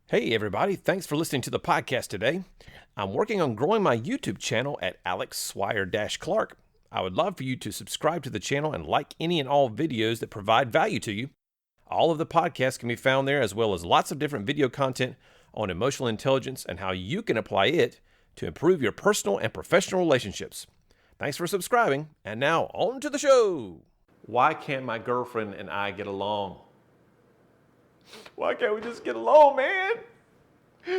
Hey everybody, thanks for listening to the podcast today. I'm working on growing my YouTube channel at Alex Swire-Clark. I would love for you to subscribe to the channel and like any and all videos that provide value to you. All of the podcasts can be found there, as well as lots of different video content on emotional intelligence and how you can apply it to improve your personal and professional relationships. Thanks for subscribing, and now on to the show. Why can't my girlfriend and I get along? Why can't we just get along, man?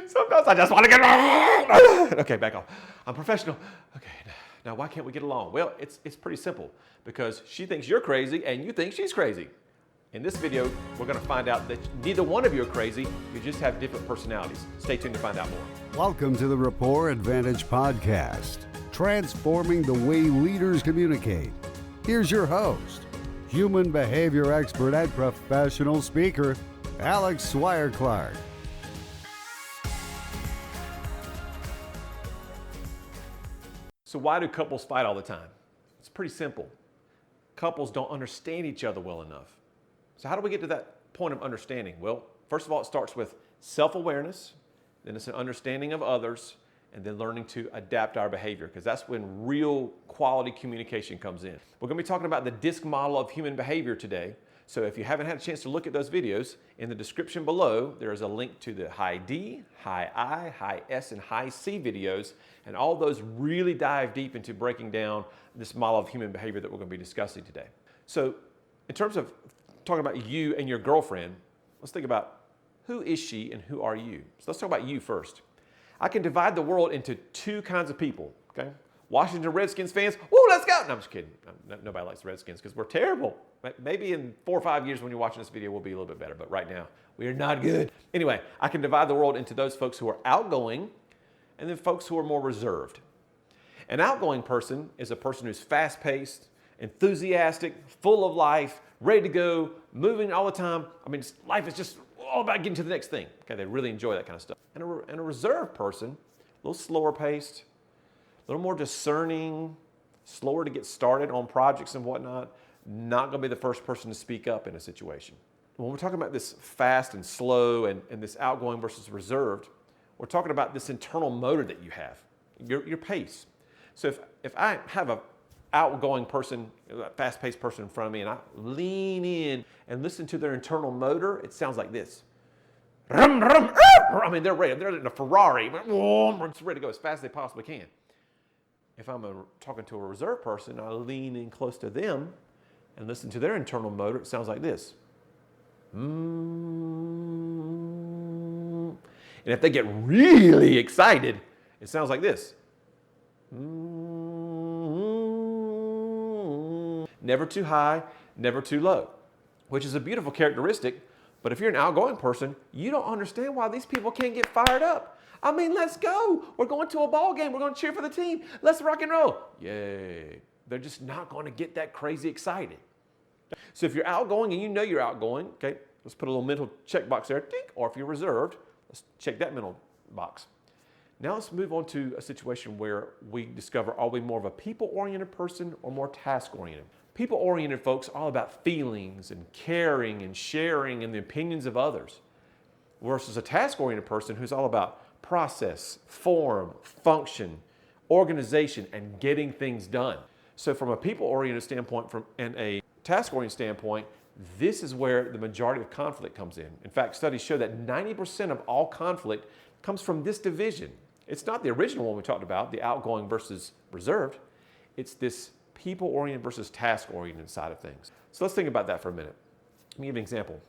Sometimes I just want to get along. Okay, back off. I'm professional. Okay, now why can't we get along? Well, it's pretty simple, because she thinks you're crazy and you think she's crazy. In this video, we're going to find out that neither one of you are crazy. You just have different personalities. Stay tuned to find out more. Welcome to the Rapport Advantage Podcast, transforming the way leaders communicate. Here's your host, human behavior expert and professional speaker, Alex Swire-Clark. So why do couples fight all the time? It's pretty simple. Couples don't understand each other well enough. So how do we get to that point of understanding? Well, first of all, it starts with self-awareness, then it's an understanding of others, and then learning to adapt our behavior, because that's when real quality communication comes in. We're going to be talking about the DISC model of human behavior today. So if you haven't had a chance to look at those videos, in the description below, there is a link to the high D, high I, high S, and high C videos. And all those really dive deep into breaking down this model of human behavior that we're going to be discussing today. So in terms of talking about you and your girlfriend, let's think about who is she and who are you? So let's talk about you first. I can divide the world into two kinds of people, okay? Washington Redskins fans, woo, let's go. No, I'm just kidding. Nobody likes the Redskins because we're terrible. Maybe in 4 or 5 years when you're watching this video, we'll be a little bit better. But right now, we are not good. Anyway, I can divide the world into those folks who are outgoing and then folks who are more reserved. An outgoing person is a person who's fast-paced, enthusiastic, full of life, ready to go, moving all the time. I mean, life is just all about getting to the next thing. Okay, they really enjoy that kind of stuff. And a reserved person, a little slower paced, a little more discerning, slower to get started on projects and whatnot, not going to be the first person to speak up in a situation. When we're talking about this fast and slow and this outgoing versus reserved, we're talking about this internal motor that you have, your pace. So if I have an outgoing person, a fast-paced person in front of me, and I lean in and listen to their internal motor, it sounds like this. I mean, they're ready. They're in a Ferrari. It's ready to go as fast as they possibly can. If I'm talking to a reserved person, I lean in close to them and listen to their internal motor. It sounds like this. And if they get really excited, it sounds like this. Never too high, never too low, which is a beautiful characteristic. But if you're an outgoing person, you don't understand why these people can't get fired up. I mean, let's go. We're going to a ball game. We're going to cheer for the team. Let's rock and roll. Yay. They're just not going to get that crazy excited. So if you're outgoing and you know you're outgoing, okay, let's put a little mental check box there. Dink. Or if you're reserved, let's check that mental box. Now let's move on to a situation where we discover, are we more of a people-oriented person or more task-oriented? People-oriented folks are all about feelings and caring and sharing and the opinions of others, versus a task-oriented person who's all about process, form, function, organization, and getting things done. So from a people-oriented standpoint and a task-oriented standpoint, this is where the majority of conflict comes in. In fact, studies show that 90% of all conflict comes from this division. It's not the original one we talked about, the outgoing versus reserved. It's this people-oriented versus task-oriented side of things. So let's think about that for a minute. Let me give you an example.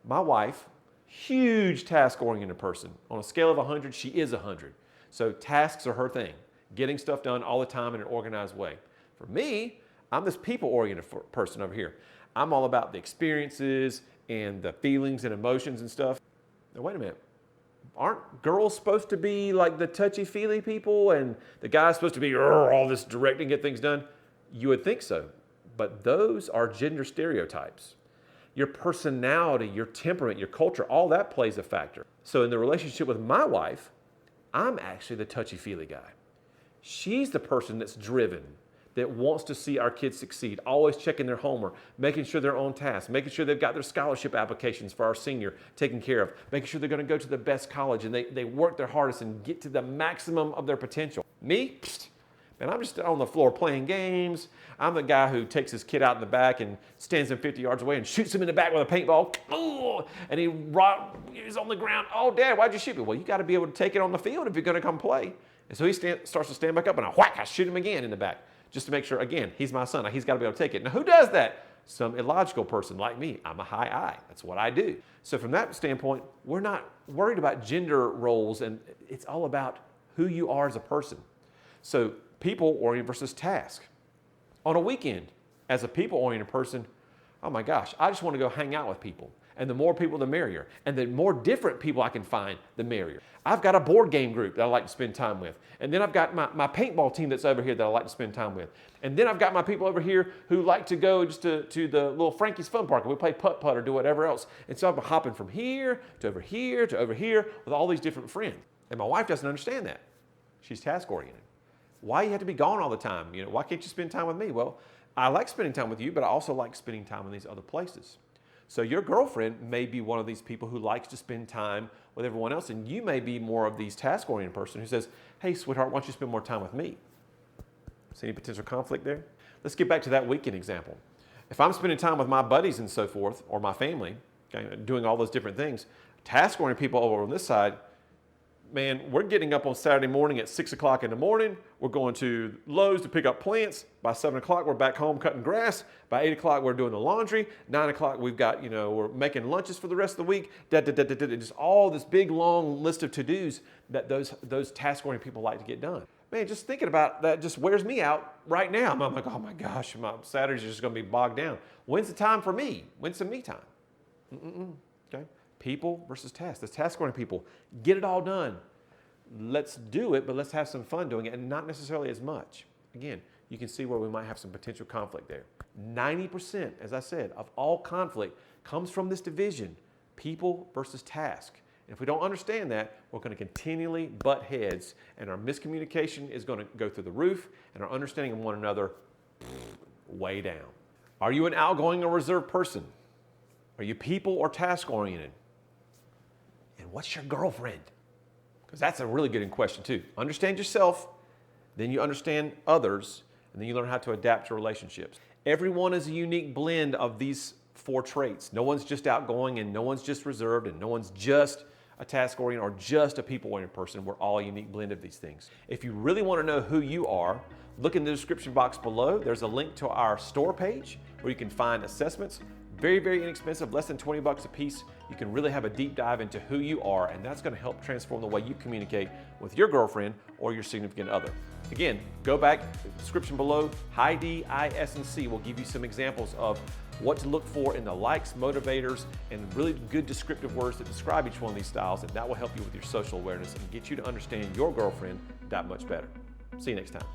My wife, huge task-oriented person. On a scale of 100, she is 100. So tasks are her thing, getting stuff done all the time in an organized way. For me, I'm this people-oriented person over here. I'm all about the experiences and the feelings and emotions and stuff. Now, wait a minute. Aren't girls supposed to be like the touchy-feely people and the guy's supposed to be all this direct and get things done? You would think so, but those are gender stereotypes. Your personality, your temperament, your culture, all that plays a factor. So in the relationship with my wife, I'm actually the touchy-feely guy. She's the person that's driven, that wants to see our kids succeed, always checking their homework, making sure they're on task, making sure they've got their scholarship applications for our senior taken care of, making sure they're going to go to the best college and they work their hardest and get to the maximum of their potential. Me? Psst, man, I'm just on the floor playing games. I'm the guy who takes his kid out in the back and stands him 50 yards away and shoots him in the back with a paintball. Oh, and he's on the ground. Oh, Dad, why'd you shoot me? Well, you got to be able to take it on the field if you're going to come play. And so he starts to stand back up and I shoot him again in the back. Just to make sure, again, he's my son. He's got to be able to take it. Now, who does that? Some illogical person like me. I'm a high I. That's what I do. So from that standpoint, we're not worried about gender roles, and it's all about who you are as a person. So people-oriented versus task. On a weekend, as a people-oriented person, oh my gosh, I just want to go hang out with people. And the more people, the merrier. And the more different people I can find, the merrier. I've got a board game group that I like to spend time with. And then I've got my paintball team that's over here that I like to spend time with. And then I've got my people over here who like to go just to the little Frankie's Fun Park. And we play putt-putt or do whatever else. And so I'm hopping from here to over here to over here with all these different friends. And my wife doesn't understand that. She's task-oriented. Why you have to be gone all the time? Why can't you spend time with me? Well, I like spending time with you, but I also like spending time in these other places. So your girlfriend may be one of these people who likes to spend time with everyone else, and you may be more of these task-oriented person who says, hey, sweetheart, why don't you spend more time with me? See any potential conflict there? Let's get back to that weekend example. If I'm spending time with my buddies and so forth, or my family, okay, doing all those different things, task-oriented people over on this side, man, we're getting up on Saturday morning at 6 o'clock in the morning. We're going to Lowe's to pick up plants. By 7 o'clock, we're back home cutting grass. By 8 o'clock, we're doing the laundry. 9 o'clock, we've got, we're making lunches for the rest of the week. Just all this big, long list of to-dos that those task-oriented people like to get done. Man, just thinking about that just wears me out right now. I'm like, oh my gosh, my Saturdays are just going to be bogged down. When's the time for me? When's some me time? Okay. People versus tasks. The task-oriented people, get it all done. Let's do it, but let's have some fun doing it, and not necessarily as much. Again, you can see where we might have some potential conflict there. 90%, as I said, of all conflict comes from this division, people versus task. And if we don't understand that, we're going to continually butt heads, and our miscommunication is going to go through the roof, and our understanding of one another way down. Are you an outgoing or reserved person? Are you people or task-oriented? And what's your girlfriend? Because that's a really good question too. Understand yourself, then you understand others, and then you learn how to adapt to relationships. Everyone is a unique blend of these 4 traits. No one's just outgoing, and no one's just reserved, and no one's just a task-oriented or just a people-oriented person. We're all a unique blend of these things. If you really want to know who you are, look in the description box below. There's a link to our store page where you can find assessments. Very, very inexpensive, less than 20 bucks a piece. You can really have a deep dive into who you are, and that's going to help transform the way you communicate with your girlfriend or your significant other. Again, go back, description below. High D, I, S, and C will give you some examples of what to look for in the likes, motivators, and really good descriptive words that describe each one of these styles, and that will help you with your social awareness and get you to understand your girlfriend that much better. See you next time.